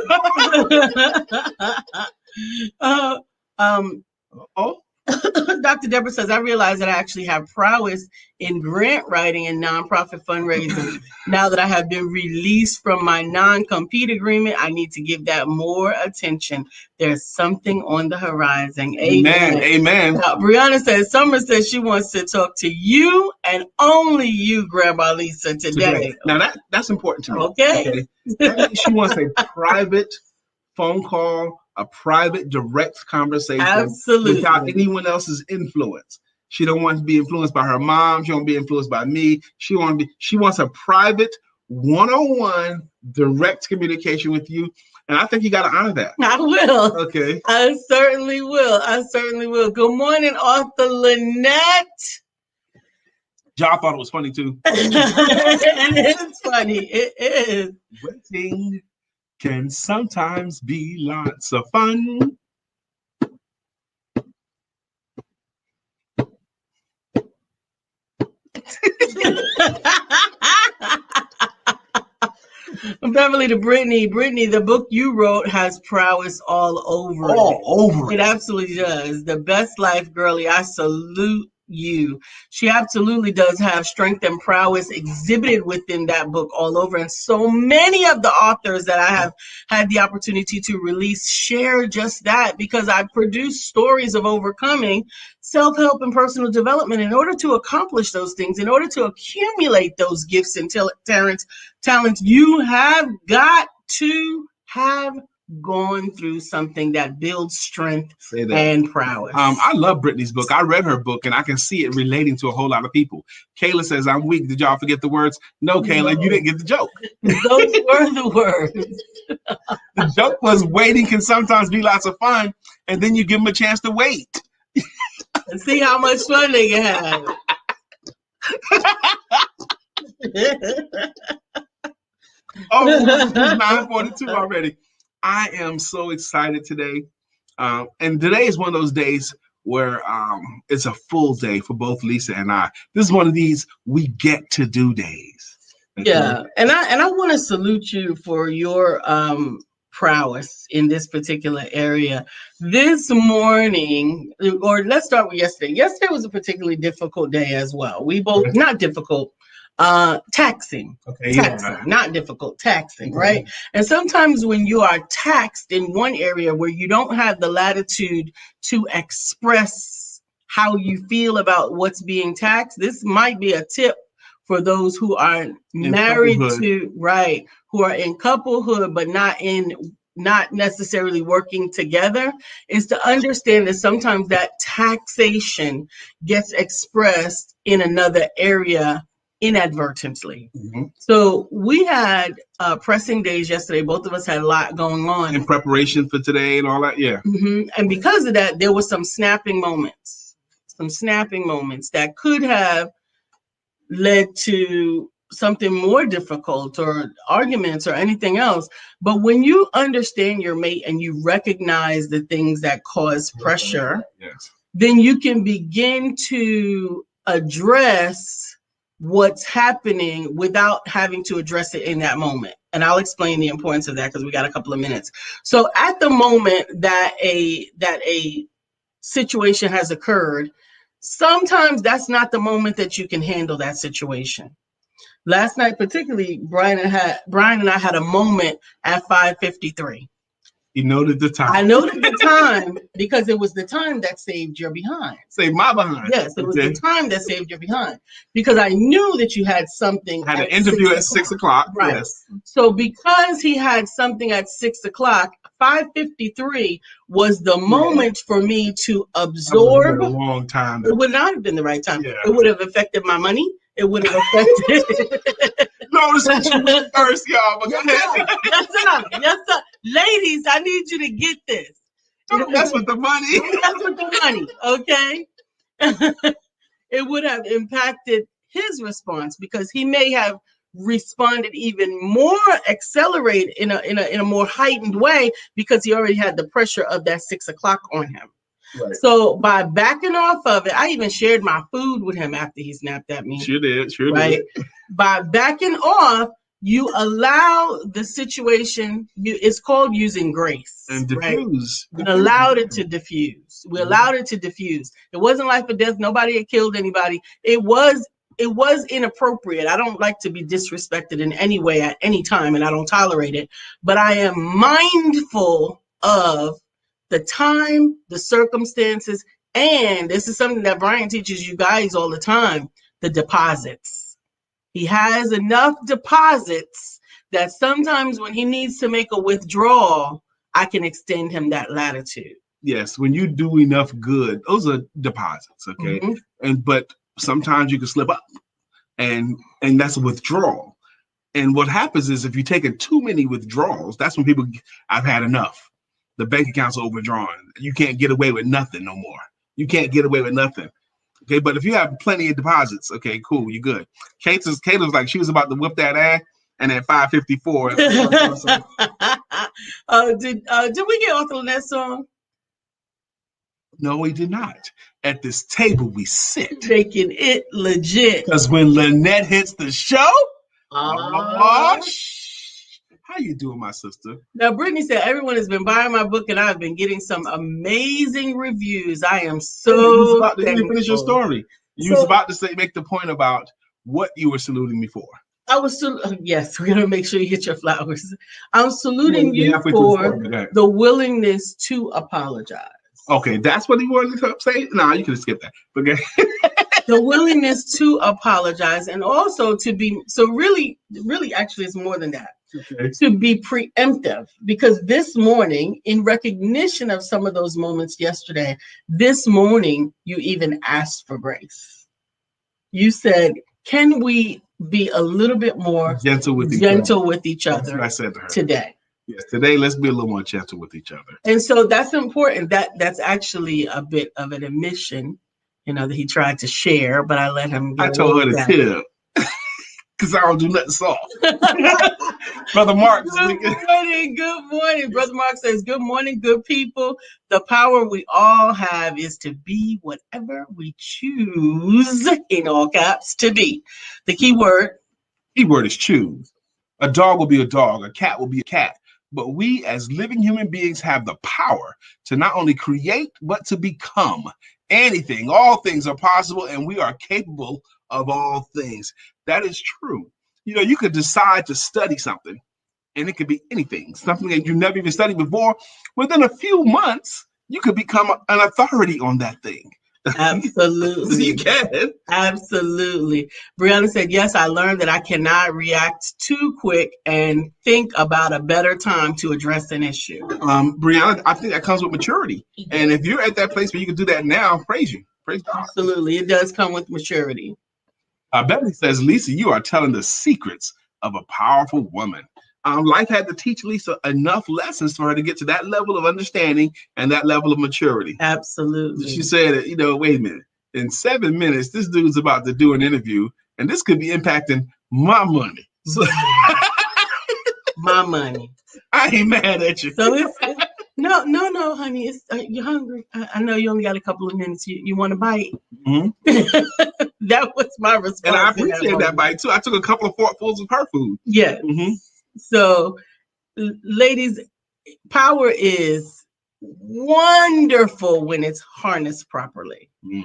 A: Dr. Deborah says, I realize that I actually have prowess in grant writing and nonprofit fundraising. Now that I have been released from my non-compete agreement, I need to give that more attention. There's something on the horizon. Amen.
B: Amen.
A: Brianna says, Summer says she wants to talk to you and only you, Grandma Lisa, today.
B: Now that's important to me.
A: Okay.
B: She wants a private phone call, a private direct conversation.
A: Absolutely.
B: Without anyone else's influence. She don't want to be influenced by her mom. She won't be influenced by me. She wants a private one-on-one direct communication with you. And I think you got to honor that.
A: I will.
B: Okay.
A: I certainly will. Good morning, Arthur Lynette.
B: Y'all thought it was funny too.
A: It is funny. It is.
B: Waiting can sometimes be lots of fun.
A: Beverly to Brittany. Brittany, the book you wrote has prowess all over it.
B: All over it.
A: It absolutely does. The Best Life, girlie. I salute you. She absolutely does have strength and prowess exhibited within that book all over. And so many of the authors that I have had the opportunity to release share just that, because I produce stories of overcoming self-help and personal development in order to accomplish those things, in order to accumulate those gifts and talents. You have got to have gone through something that builds strength and prowess.
B: I love Brittany's book. I read her book and I can see it relating to a whole lot of people. Kayla says, I'm weak. Did y'all forget the words? No, Kayla, you didn't get the joke.
A: Those were the words.
B: The joke was waiting can sometimes be lots of fun, and then you give them a chance to wait.
A: And see how much fun they can have.
B: Oh, it's 9:42 already. I am so excited today. And today is one of those days where it's a full day for both Lisa and I. This is one of these we get to do days.
A: Yeah, and I want to salute you for your prowess in this particular area. This morning, or let's start with yesterday. Yesterday was a particularly difficult day as well. We both, not difficult, taxing.
B: Okay,
A: taxing, not difficult, taxing, right? And sometimes when you are taxed in one area where you don't have the latitude to express how you feel about what's being taxed, this might be a tip for those who are married to, right, who are in couplehood, but not necessarily working together, is to understand that sometimes that taxation gets expressed in another area inadvertently. Mm-hmm. So we had pressing days yesterday. Both of us had a lot going on
B: in preparation for today and all that. Yeah.
A: Mm-hmm. And because of that, there were some snapping moments that could have led to something more difficult or arguments or anything else. But when you understand your mate and you recognize the things that cause pressure, then you can begin to address what's happening without having to address it in that moment. And I'll explain the importance of that because we got a couple of minutes. So at the moment that a situation has occurred, sometimes that's not the moment that you can handle that situation. Last night, particularly, Brian and I had a moment at 5:53.
B: You noted the time.
A: I noted the time because it was the time that saved your behind.
B: Saved my behind.
A: Yes, it was the time that saved your behind because I knew that you had something.
B: I had an interview at 6 o'clock.
A: Right. Yes. So because he had something at 6 o'clock, 5:53 was the moment for me to absorb.
B: A long time.
A: It would not have been the right time. Yeah. It would have affected my money. It would have affected.
B: Notice that you went first, y'all. But
A: yes, sir. Ladies, I need you to get this.
B: That's with the money.
A: That's with the money, okay? It would have impacted his response because he may have responded even more accelerated in a more heightened way because he already had the pressure of that 6 o'clock on him. Right. So by backing off of it, I even shared my food with him after he snapped at me.
B: Sure did.
A: By backing off, you allow the situation, it's called using grace.
B: And diffuse.
A: Right? We allowed it to diffuse. It wasn't life or death. Nobody had killed anybody. It was inappropriate. I don't like to be disrespected in any way at any time, and I don't tolerate it. But I am mindful of the time, the circumstances, and this is something that Brian teaches you guys all the time, the deposits. He has enough deposits that sometimes when he needs to make a withdrawal, I can extend him that latitude.
B: Yes, when you do enough good, those are deposits, okay? Mm-hmm. But sometimes you can slip up, and that's a withdrawal. And what happens is if you're taking too many withdrawals, that's when people, I've had enough. The bank account's overdrawn. You can't get away with nothing no more. You can't get away with nothing. Okay, but if you have plenty of deposits, okay, cool, you're good. Kate was like she was about to whip that ass, and at 5:54.
A: Did we get off on that song?
B: No, we did not. At this table we sit.
A: Making it legit.
B: Because when Lynette hits the show, how you doing, my sister?
A: Now, Brittany said everyone has been buying my book, and I've been getting some amazing reviews. I am so thankful.
B: Let me finish your story. You was about to make the point about what you were saluting me for.
A: Yes, we're gonna make sure you get your flowers. I'm saluting you for the willingness to apologize.
B: Okay, that's what he wanted to say. No, you can skip that. Okay.
A: The willingness to apologize, and also to be really, actually, it's more than that. Okay. To be preemptive, because this morning, in recognition of some of those moments yesterday, this morning you even asked for grace. You said, "Can we be a little bit more gentle with each other?"
B: That's what I said to her
A: today.
B: Yes, today let's be a little more gentle with each other.
A: And so that's important. That's actually a bit of an admission that he tried to share, but I let him get
B: I told her to
A: down.
B: tip. Because I don't do nothing soft. Brother Mark.
A: Good morning. Brother Mark says, good morning, good people. The power we all have is to be whatever we choose, in all caps, to be. The key word
B: is choose. A dog will be a dog. A cat will be a cat. But we as living human beings have the power to not only create, but to become anything. All things are possible, and we are capable of all things. That is true. You could decide to study something, and it could be anything, something that you never even studied before. Within a few months, you could become an authority on that thing.
A: Absolutely.
B: You can.
A: Absolutely. Brianna said, yes, I learned that I cannot react too quick and think about a better time to address an issue.
B: Brianna, I think that comes with maturity. And if you're at that place where you can do that now, praise you. Praise God.
A: Absolutely. It does come with maturity.
B: Beverly says, Lisa, you are telling the secrets of a powerful woman. Life had to teach Lisa enough lessons for her to get to that level of understanding and that level of maturity.
A: Absolutely.
B: She said, wait a minute. In 7 minutes, this dude's about to do an interview, and this could be impacting my money. So
A: my money.
B: I ain't mad at you.
A: So it's no, honey. It's you're hungry. I know you only got a couple of minutes. You want a bite? Mm-hmm. That was my response.
B: And I appreciate that bite too. I took a couple of forkfuls of her food.
A: Yeah. Mm-hmm. So, ladies, power is wonderful when it's harnessed properly. Mm.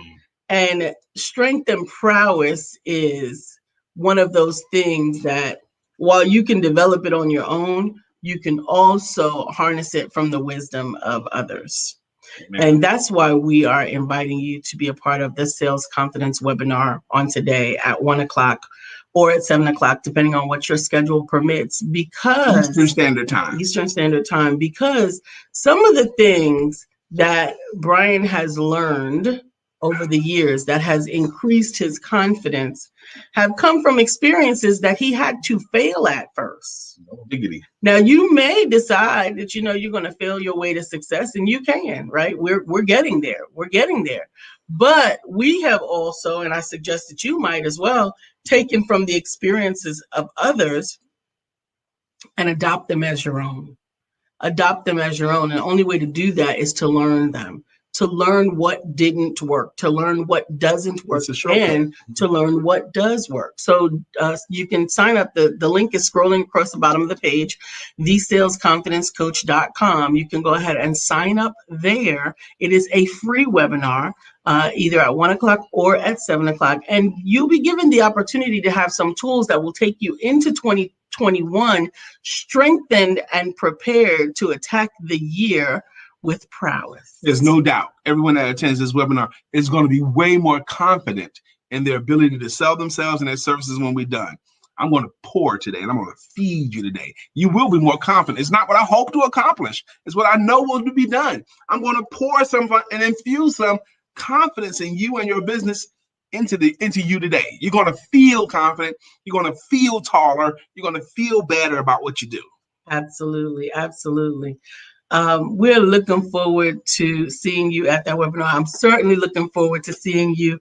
A: And strength and prowess is one of those things that while you can develop it on your own, you can also harness it from the wisdom of others. Amen. And that's why we are inviting you to be a part of the Sales Confidence webinar on today at 1:00 or at 7:00, depending on what your schedule permits, because
B: Eastern Standard
A: Time, because some of the things that Brian has learned over the years that has increased his confidence have come from experiences that he had to fail at first.
B: No diggity.
A: Now, you may decide that, you're going to fail your way to success, and you can, right? We're getting there. We're getting there. But we have also, and I suggest that you might as well, taken from the experiences of others and adopt them as your own. Adopt them as your own. And the only way to do that is to learn them, to learn what didn't work, to learn what doesn't work, and to learn what does work. So you can sign up. The link is scrolling across the bottom of the page, thesalesconfidencecoach.com. You can go ahead and sign up there. It is a free webinar, either at 1:00 or at 7:00. And you'll be given the opportunity to have some tools that will take you into 2021 strengthened and prepared to attack the year with prowess.
B: There's no doubt everyone that attends this webinar is going to be way more confident in their ability to sell themselves and their services when we're done. I'm going to pour today, and I'm going to feed you today. You will be more confident. It's not what I hope to accomplish. It's what I know will be done. I'm going to pour some and infuse some confidence in you and your business into you today. You're going to feel confident. You're going to feel taller. You're going to feel better about what you do.
A: Absolutely. Absolutely. We're looking forward to seeing you at that webinar. I'm certainly looking forward to seeing you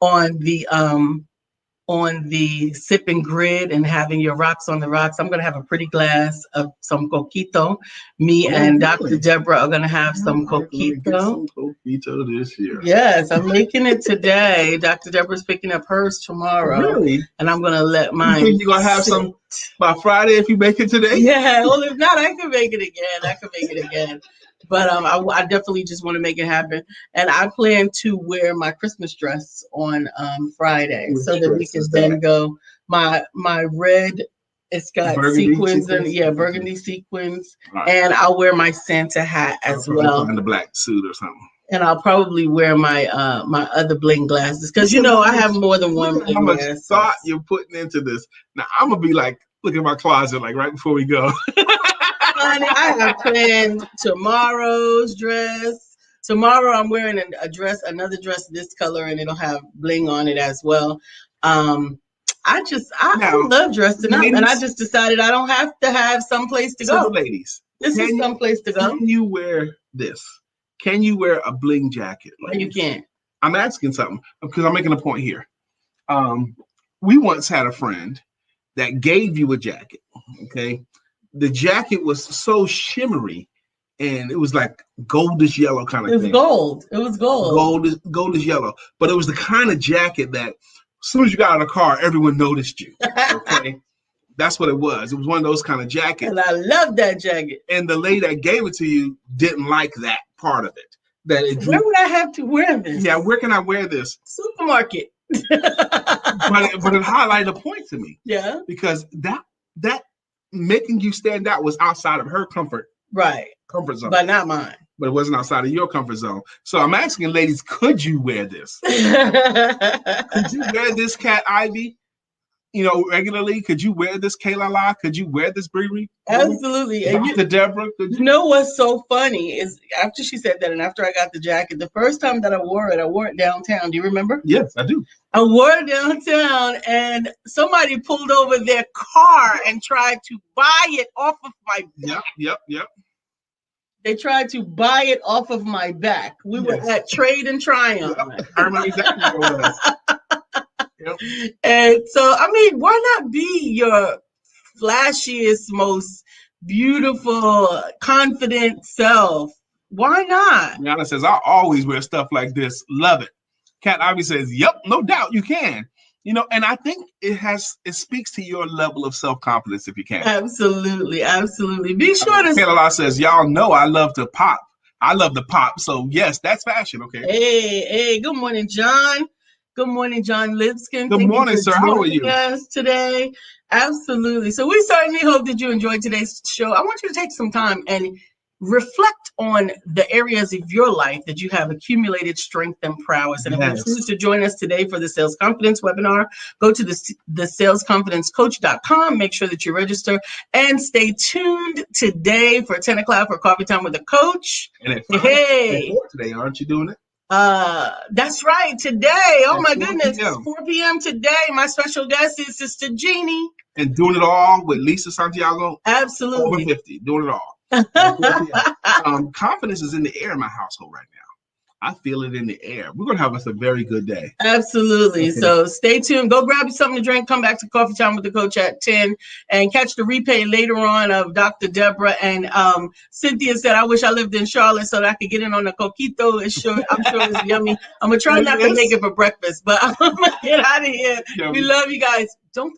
A: on the sipping grid and having your rocks on the rocks. I'm going to have a pretty glass of some coquito. And Dr. Deborah are going to have some coquito.
B: Some coquito this year.
A: Yes, I'm making it today. Dr. Deborah's picking up hers tomorrow.
B: Really?
A: And I'm going to let mine.
B: You think you're going to have some by Friday if you make it today?
A: Yeah, well, if not, I can make it again. But I definitely just want to make it happen. And I plan to wear my Christmas dress on Friday so that we can then go. My red, it's got sequins and burgundy sequins. Right. And I'll wear my Santa hat as well.
B: And the black suit or something.
A: And I'll probably wear my my other bling glasses because I have more than one bling.
B: How much thought you're putting into this? Now I'm gonna be like, look at my closet like right before we go.
A: Honey, I have planned tomorrow's dress. Tomorrow I'm wearing another dress this color, and it'll have bling on it as well. I love dressing up, and I just decided I don't have to have someplace to go.
B: Ladies,
A: this is someplace to go.
B: Can you wear this? Can you wear a bling jacket?
A: You can't.
B: I'm asking something because I'm making a point here. We once had a friend that gave you a jacket. Okay. The jacket was so shimmery and it was like goldish yellow kind of thing.
A: It was gold. It was gold.
B: Goldish yellow. But it was the kind of jacket that as soon as you got out of the car, everyone noticed you. Okay. That's what it was. It was one of those kind of jackets.
A: And I love that jacket.
B: And the lady that gave it to you didn't like that part of it.
A: Where would I have to wear this?
B: Yeah, where can I wear this?
A: Supermarket.
B: but it highlighted a point to me.
A: Yeah.
B: Because that making you stand out was outside of her comfort zone.
A: But not mine.
B: But it wasn't outside of your comfort zone. So I'm asking ladies, could you wear this? Could you wear this, Cat Ivy? Regularly? Could you wear this, Kayla? Could you wear this, Bree?
A: Absolutely.
B: And Dr. Deborah?
A: You know what's so funny is after she said that and after I got the jacket, the first time that I wore it downtown. Do you remember?
B: Yes, I do.
A: I wore it downtown and somebody pulled over their car and tried to buy it off of my back.
B: Yep.
A: They tried to buy it off of my back. We were at Trade and Triumph.
B: Yep. I remember exactly what it was. Yep.
A: And so, why not be your flashiest, most beautiful, confident self? Why not?
B: Rihanna says, I always wear stuff like this. Love it. Cat Ivy says, yep, no doubt you can. And I think it speaks to your level of self-confidence if you can.
A: Absolutely. Be sure to.
B: Kayla says, y'all know I love to pop. I love to pop. So, yes, that's fashion. Okay.
A: Hey, good morning, John. Good morning, John Lipskin.
B: Good morning, sir. How are you?
A: Yes, today. Absolutely. So we certainly hope that you enjoyed today's show. I want you to take some time and reflect on the areas of your life that you have accumulated strength and prowess. And if you choose to join us today for the Sales Confidence webinar, go to the salesconfidencecoach.com. Make sure that you register and stay tuned today for 10 o'clock for Coffee Time with the Coach.
B: And today, aren't you doing it?
A: That's right. Today. Oh my goodness. 4 p.m. today. My special guest is Sister Jeannie.
B: And doing it all with LisaSantiago.
A: Absolutely.
B: Over 50. Doing it all. Confidence is in the air in my household right now. I feel it in the air. We're going to have us a very good day.
A: Absolutely. Okay. So stay tuned. Go grab you something to drink. Come back to Coffee Time with the Coach at 10 and catch the replay later on of Dr. Deborah. And Cynthia said, I wish I lived in Charlotte so that I could get in on the coquito. I'm sure it's yummy. I'm going to try not to make it for breakfast, but I'm going to get out of here. Yummy. We love you guys. Don't